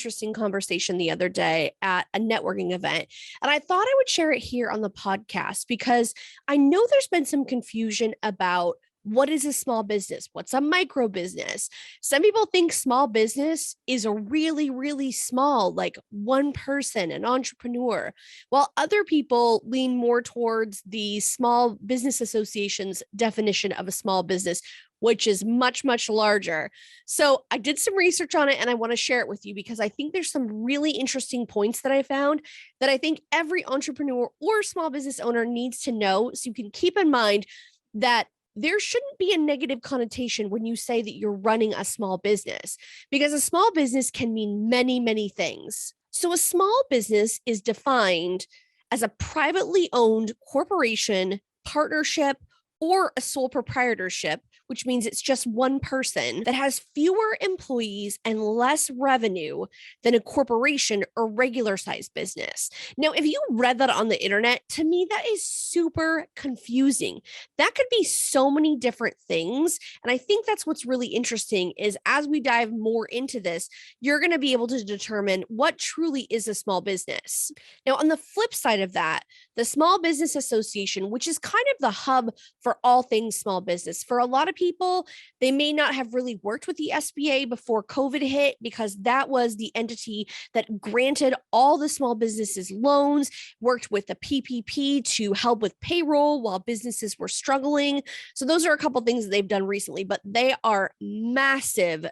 interesting conversation the other day at a networking event, and I thought I would share it here on the podcast because I know there's been some confusion about what is a small business? What's a micro business? Some people think small business is a really, really small, like one person, an entrepreneur, while other people lean more towards the Small Business Association's definition of a small business, which is much, much larger. So I did some research on it and I want to share it with you because I think there's some really interesting points that I found that I think every entrepreneur or small business owner needs to know. So you can keep in mind that there shouldn't be a negative connotation when you say that you're running a small business, because a small business can mean many, many things. So a small business is defined as a privately owned corporation, partnership, or a sole proprietorship, which means it's just one person that has fewer employees and less revenue than a corporation or regular sized business. Now, if you read that on the internet, to me, that is super confusing. That could be so many different things. And I think that's what's really interesting is as we dive more into this, you're going to be able to determine what truly is a small business. Now, on the flip side of that, the Small Business Association, which is kind of the hub for all things small business. For a lot of people, they may not have really worked with the SBA before COVID hit because that was the entity that granted all the small businesses loans, worked with the PPP to help with payroll while businesses were struggling. So those are a couple things that they've done recently, but they are massive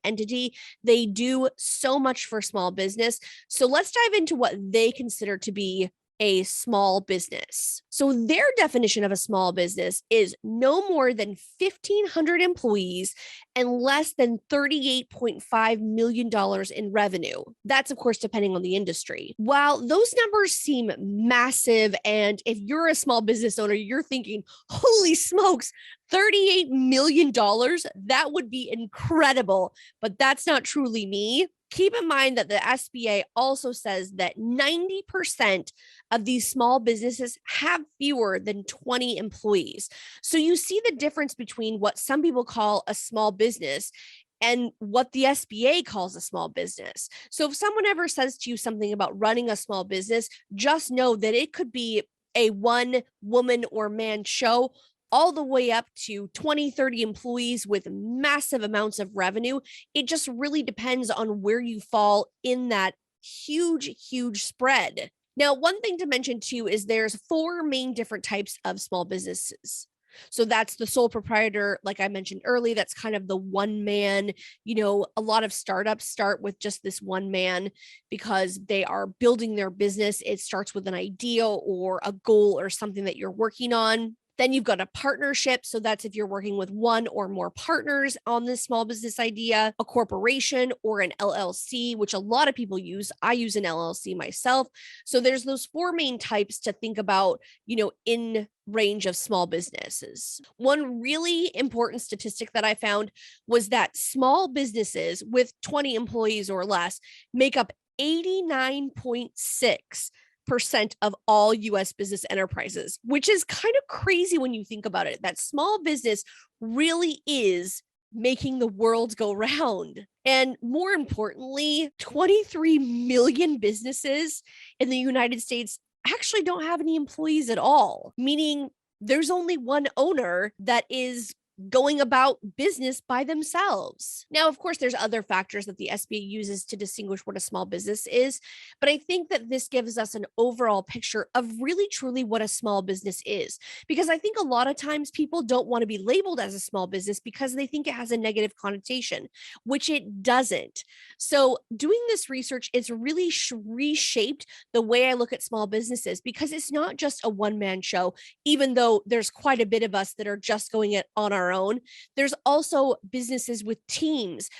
entity. They do so much for small business. So let's dive into what they consider to be a small business. So their definition of a small business is no more than 1,500 employees and less than $38.5 million in revenue. That's, of course, depending on the industry. While those numbers seem massive, and if you're a small business owner, you're thinking, holy smokes, $38 million, that would be incredible, but that's not truly me. Keep in mind that the SBA also says that 90% of these small businesses have fewer than 20 employees. So you see the difference between what some people call a small business and what the SBA calls a small business. So if someone ever says to you something about running a small business, just know that it could be a one woman or man show all the way up to 20, 30 employees with massive amounts of revenue. It just really depends on where you fall in that huge spread. Now, one thing to mention too is there's 4 main different types of small businesses. So that's the sole proprietor, like I mentioned earlier, that's kind of the one man. A lot of startups start with just this one man because they are building their business. It starts with an idea or a goal or something that you're working on. Then you've got a partnership. So that's if you're working with one or more partners on this small business idea, a corporation or an LLC, which a lot of people use. I use an LLC myself. So there's those 4 main types to think about, in range of small businesses. One really important statistic that I found was that small businesses with 20 employees or less make up 89.6% of all US business enterprises, which is kind of crazy when you think about it. That small business really is making the world go round. And more importantly, 23 million businesses in the United States actually don't have any employees at all, meaning there's only one owner that is going about business by themselves. Now, of course, there's other factors that the SBA uses to distinguish what a small business is, but I think that this gives us an overall picture of really truly what a small business is. Because I think a lot of times people don't want to be labeled as a small business because they think it has a negative connotation, which it doesn't. So doing this research, it's really reshaped the way I look at small businesses because it's not just a one-man show, even though there's quite a bit of us that are just going it on our own. There's also businesses with teams,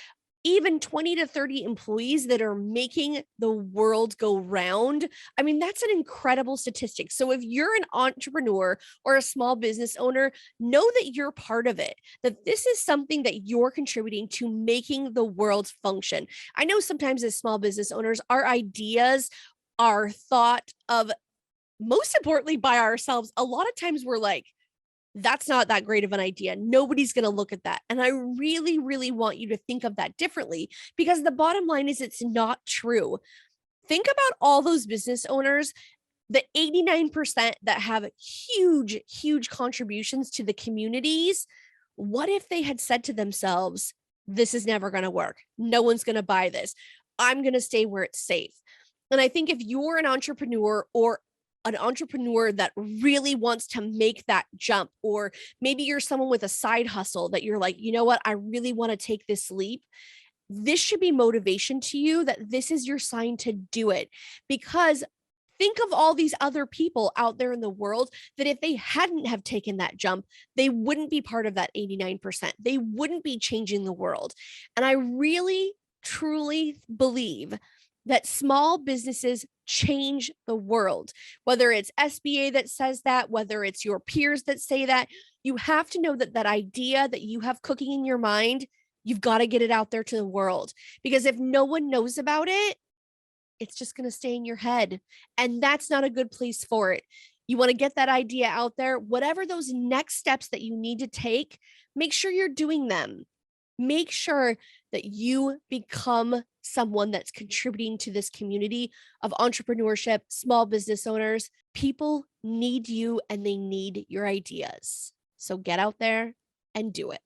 even 20 to 30 employees that are making the world go round. I mean, that's an incredible statistic. So if you're an entrepreneur or a small business owner, know that you're part of it, that this is something that you're contributing to making the world function. I know sometimes as small business owners, our ideas are thought of most importantly by ourselves. A lot of times we're like, That's not that great of an idea. Nobody's going to look at that. And I really, really want you to think of that differently, because the bottom line is it's not true. Think about all those business owners, the 89% that have huge, huge contributions to the communities. What if they had said to themselves, this is never going to work. No one's going to buy this. I'm going to stay where it's safe. And I think if you're an entrepreneur, or an entrepreneur that really wants to make that jump, or maybe you're someone with a side hustle that you're like, you know what, I really want to take this leap. This should be motivation to you, that this is your sign to do it. Because think of all these other people out there in the world that if they hadn't have taken that jump, they wouldn't be part of that 89%. They wouldn't be changing the world. And I really, truly believe that small businesses change the world. Whether it's SBA that says that, whether it's your peers that say that, you have to know that that idea that you have cooking in your mind, you've got to get it out there to the world. Because if no one knows about it, it's just going to stay in your head. And that's not a good place for it. You want to get that idea out there. Whatever those next steps that you need to take, make sure you're doing them. Make sure that you become someone that's contributing to this community of entrepreneurship, small business owners. People need you and they need your ideas. So get out there and do it.